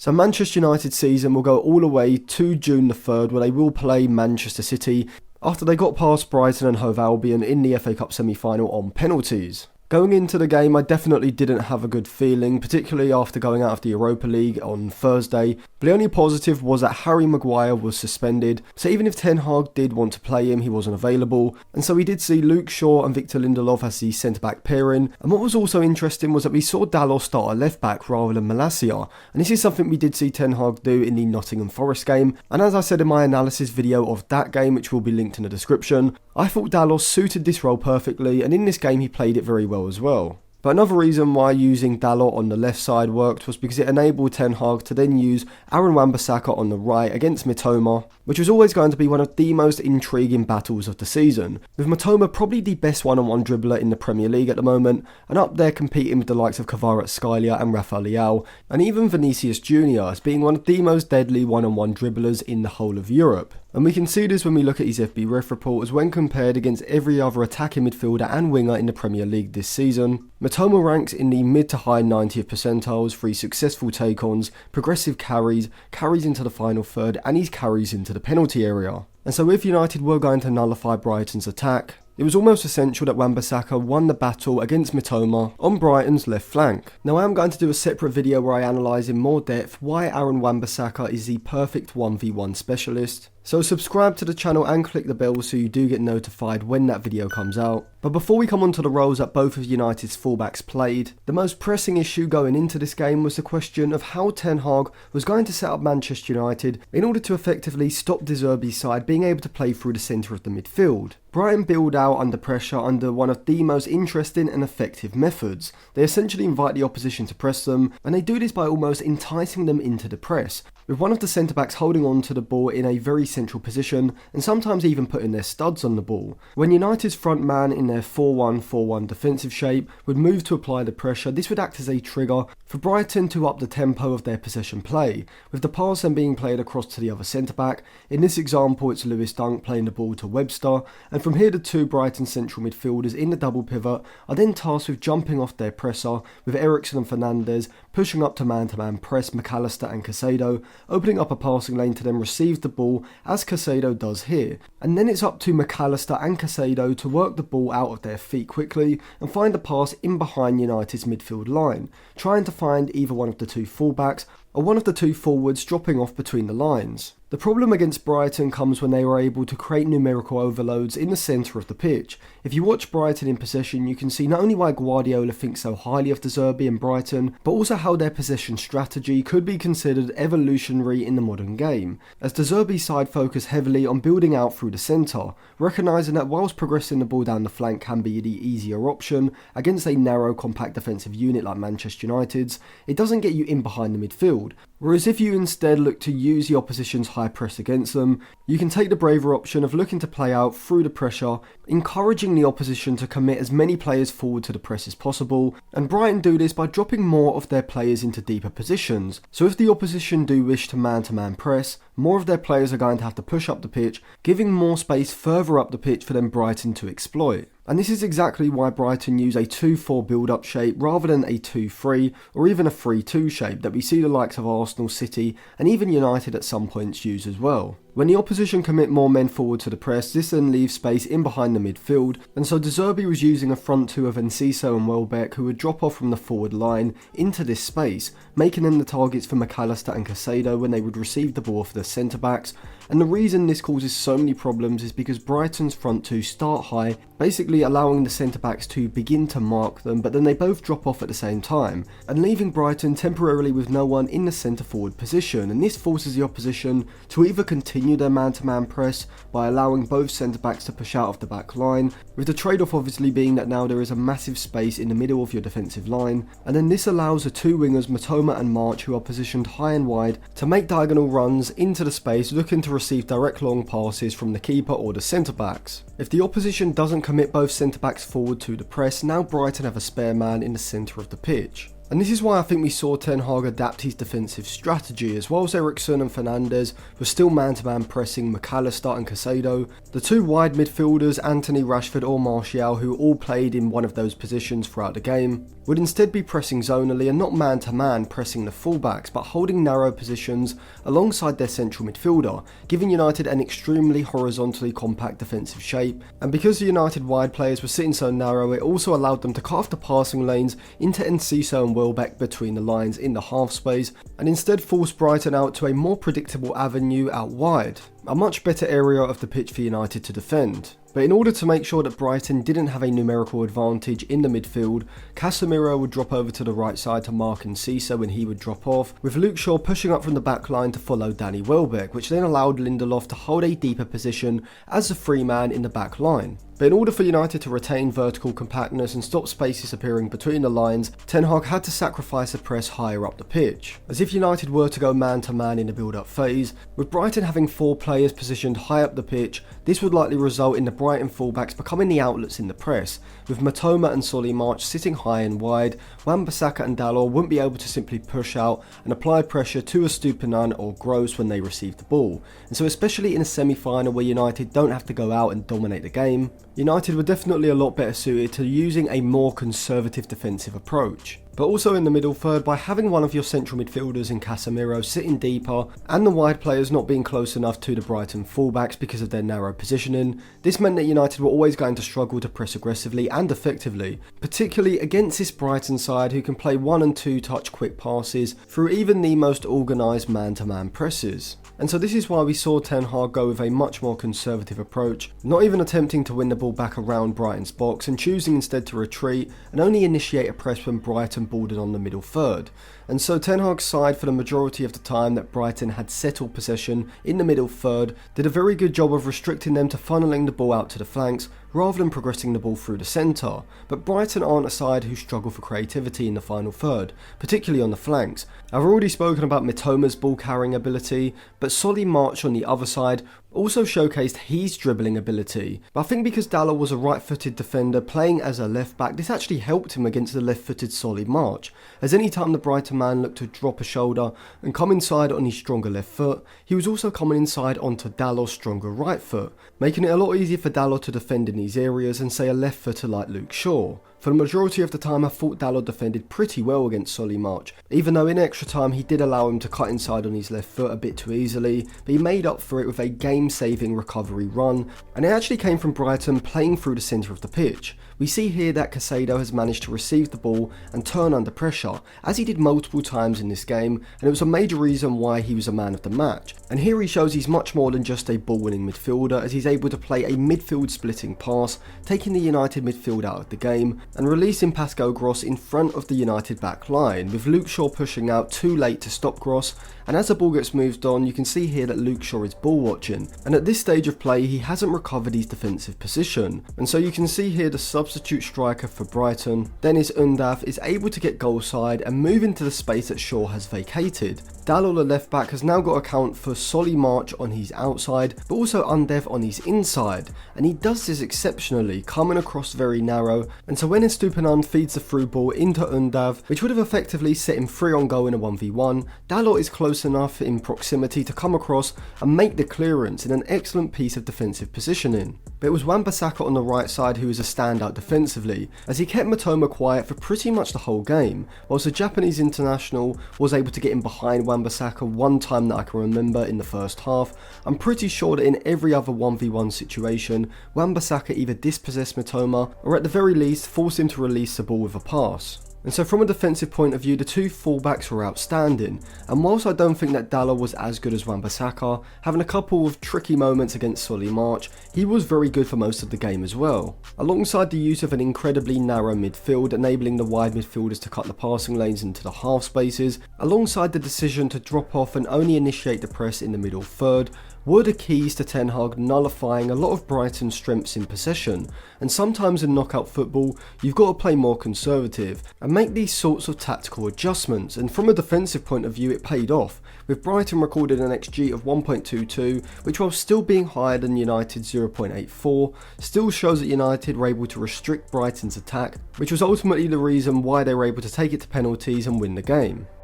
So Manchester United's season will go all the way to June the 3rd, where they will play Manchester City after they got past Brighton and Hove Albion in the FA Cup semi-final on penalties. Going into the game, I definitely didn't have a good feeling, particularly after going out of the Europa League on Thursday. But the only positive was that Harry Maguire was suspended, so even if Ten Hag did want to play him, he wasn't available. And so we did see Luke Shaw and Victor Lindelof as the centre-back pairing. And what was also interesting was that we saw Dalot start at left-back rather than Malacia. And this is something we did see Ten Hag do in the Nottingham Forest game. And as I said in my analysis video of that game, which will be linked in the description, I thought Dalot suited this role perfectly, and in this game he played it very well as well. But another reason why using Dalot on the left side worked was because it enabled Ten Hag to then use Aaron Wan-Bissaka on the right against Mitoma, which was always going to be one of the most intriguing battles of the season, with Mitoma probably the best one-on-one dribbler in the Premier League at the moment, and up there competing with the likes of Kvaratskhelia and Rafa Leao, and even Vinicius Jr. as being one of the most deadly one-on-one dribblers in the whole of Europe. And we can see this when we look at his FB ref report, as when compared against every other attacking midfielder and winger in the Premier League this season. Mitoma ranks in the mid to high 90th percentiles for his successful take-ons, progressive carries, carries into the final third, and his carries into the penalty area. And so if United were going to nullify Brighton's attack, it was almost essential that Wan-Bissaka won the battle against Mitoma on Brighton's left flank. Now I am going to do a separate video where I analyse in more depth why Aaron Wan-Bissaka is the perfect 1v1 specialist. So subscribe to the channel and click the bell so you do get notified when that video comes out. But before we come on to the roles that both of United's fullbacks played, the most pressing issue going into this game was the question of how Ten Hag was going to set up Manchester United in order to effectively stop Di Zerbi's side being able to play through the centre of the midfield. Brighton build out under pressure under one of the most interesting and effective methods. They essentially invite the opposition to press them, and they do this by almost enticing them into the press, with one of the centre-backs holding on to the ball in a very central position, and sometimes even putting their studs on the ball. When United's front man in their 4-1-4-1 defensive shape would move to apply the pressure, this would act as a trigger for Brighton to up the tempo of their possession play, with the pass then being played across to the other centre-back. In this example, it's Lewis Dunk playing the ball to Webster, and from here the two Brighton central midfielders in the double pivot are then tasked with jumping off their presser, with Eriksen and Fernandes pushing up to man press McAllister and Caicedo, opening up a passing lane to then receive the ball as Caicedo does here. And then it's up to McAllister and Caicedo to work the ball out of their feet quickly and find a pass in behind United's midfield line, trying to find either one of the two fullbacks or one of the two forwards dropping off between the lines. The problem against Brighton comes when they were able to create numerical overloads in the centre of the pitch. If you watch Brighton in possession, you can see not only why Guardiola thinks so highly of De Zerbi and Brighton, but also how their possession strategy could be considered evolutionary in the modern game, as De Zerbi's side focus heavily on building out through the centre, recognising that whilst progressing the ball down the flank can be the easier option against a narrow, compact defensive unit like Manchester United's, it doesn't get you in behind the midfield. Whereas if you instead look to use the opposition's high press against them, you can take the braver option of looking to play out through the pressure, encouraging the opposition to commit as many players forward to the press as possible, and Brighton do this by dropping more of their players into deeper positions. So if the opposition do wish to man press, more of their players are going to have to push up the pitch, giving more space further up the pitch for them Brighton to exploit. And this is exactly why Brighton use a 2-4 build-up shape rather than a 2-3 or even a 3-2 shape that we see the likes of Arsenal, City and even United at some points use as well. When the opposition commit more men forward to the press, this then leaves space in behind the midfield, and so De Zerbi was using a front two of Enciso and Welbeck who would drop off from the forward line into this space, making them the targets for McAllister and Caicedo when they would receive the ball for the centre-backs. And the reason this causes so many problems is because Brighton's front two start high, basically allowing the centre-backs to begin to mark them, but then they both drop off at the same time, and leaving Brighton temporarily with no one in the centre-forward position, and this forces the opposition to either continue their man-to-man press by allowing both centre-backs to push out of the back line, with the trade-off obviously being that now there is a massive space in the middle of your defensive line, and then this allows the two wingers Mitoma and March, who are positioned high and wide, to make diagonal runs into the space looking to receive direct long passes from the keeper or the centre-backs. If the opposition doesn't commit both centre-backs forward to the press, now Brighton have a spare man in the centre of the pitch. And this is why I think we saw Ten Hag adapt his defensive strategy, as whilst Eriksen and Fernandes were still man-to-man pressing McAllister and Caicedo, the two wide midfielders, Anthony, Rashford or Martial, who all played in one of those positions throughout the game, would instead be pressing zonally and not man-to-man pressing the fullbacks, but holding narrow positions alongside their central midfielder, giving United an extremely horizontally compact defensive shape. And because the United wide players were sitting so narrow, it also allowed them to cut off the passing lanes into Enciso and Welbeck between the lines in the half space, and instead force Brighton out to a more predictable avenue out wide, a much better area of the pitch for United to defend. But in order to make sure that Brighton didn't have a numerical advantage in the midfield, Casemiro would drop over to the right side to mark Enciso when he would drop off, with Luke Shaw pushing up from the back line to follow Danny Welbeck, which then allowed Lindelof to hold a deeper position as the free man in the back line. But in order for United to retain vertical compactness and stop spaces appearing between the lines, Ten Hag had to sacrifice a press higher up the pitch, as if United were to go man-to-man in the build-up phase. With Brighton having 4 players positioned high up the pitch, this would likely result in the Brighton fullbacks becoming the outlets in the press, with Matoma and Solly March sitting high and wide. Wan-Bissaka and Dalot wouldn't be able to simply push out and apply pressure to Estupiñán or Gross when they receive the ball, and so especially in a semi-final where United don't have to go out and dominate the game, United were definitely a lot better suited to using a more conservative defensive approach. But also in the middle third, by having one of your central midfielders in Casemiro sitting deeper and the wide players not being close enough to the Brighton fullbacks because of their narrow positioning, this meant that United were always going to struggle to press aggressively and effectively, particularly against this Brighton side who can play 1 and 2 touch quick passes through even the most organised man-to-man presses. And so this is why we saw Ten Hag go with a much more conservative approach, not even attempting to win the ball back around Brighton's box and choosing instead to retreat and only initiate a press when Brighton bordered on the middle third. And so Ten Hag's side, for the majority of the time that Brighton had settled possession in the middle third, did a very good job of restricting them to funneling the ball out to the flanks rather than progressing the ball through the centre. But Brighton aren't a side who struggle for creativity in the final third, particularly on the flanks. I've already spoken about Mitoma's ball carrying ability, but Solly March on the other side also showcased his dribbling ability. But I think because Dalot was a right-footed defender playing as a left-back, this actually helped him against the left-footed Solly March, as any time the Brighton man looked to drop a shoulder and come inside on his stronger left foot, he was also coming inside onto Dalot's stronger right foot, making it a lot easier for Dalot to defend in these areas than say a left footer like Luke Shaw. For the majority of the time, I thought Dalot defended pretty well against Solly March, even though in extra time he did allow him to cut inside on his left foot a bit too easily, but he made up for it with a game-saving recovery run, and it actually came from Brighton playing through the centre of the pitch. We see here that Caicedo has managed to receive the ball and turn under pressure, as he did multiple times in this game, and it was a major reason why he was a man of the match. And here he shows he's much more than just a ball-winning midfielder, as he's able to play a midfield splitting pass, taking the United midfield out of the game, and releasing Pascal Gross in front of the United back line, with Luke Shaw pushing out too late to stop Gross. And as the ball gets moved on, you can see here that Luke Shaw is ball watching, and at this stage of play he hasn't recovered his defensive position. And so you can see here the substitute striker for Brighton, Dennis Undav, is able to get goal side and move into the space that Shaw has vacated. Dalot, the left back, has now got to account for Solly March on his outside, but also Undav on his inside, and he does this exceptionally, coming across very narrow. And so when Estupiñán feeds the through ball into Undav, which would have effectively set him free on goal in a 1v1, Dalot is close enough in proximity to come across and make the clearance in an excellent piece of defensive positioning. But it was Wan-Bissaka on the right side who was a standout defensively, as he kept Matoma quiet for pretty much the whole game, whilst the Japanese international was able to get in behind Wan-Bissaka one time that I can remember in the first half. I'm pretty sure that in every other 1v1 situation, Wan-Bissaka either dispossessed Matoma or at the very least forced him to release the ball with a pass. And so from a defensive point of view, the two fullbacks were outstanding, and whilst I don't think that Dalot was as good as Wan-Bissaka, having a couple of tricky moments against Solly March, he was very good for most of the game as well. Alongside the use of an incredibly narrow midfield, enabling the wide midfielders to cut the passing lanes into the half spaces, alongside the decision to drop off and only initiate the press in the middle third, were the keys to Ten Hag nullifying a lot of Brighton's strengths in possession. And sometimes in knockout football, you've got to play more conservative and make these sorts of tactical adjustments, and from a defensive point of view it paid off, with Brighton recording an XG of 1.22, which while still being higher than United's 0.84, still shows that United were able to restrict Brighton's attack, which was ultimately the reason why they were able to take it to penalties and win the game.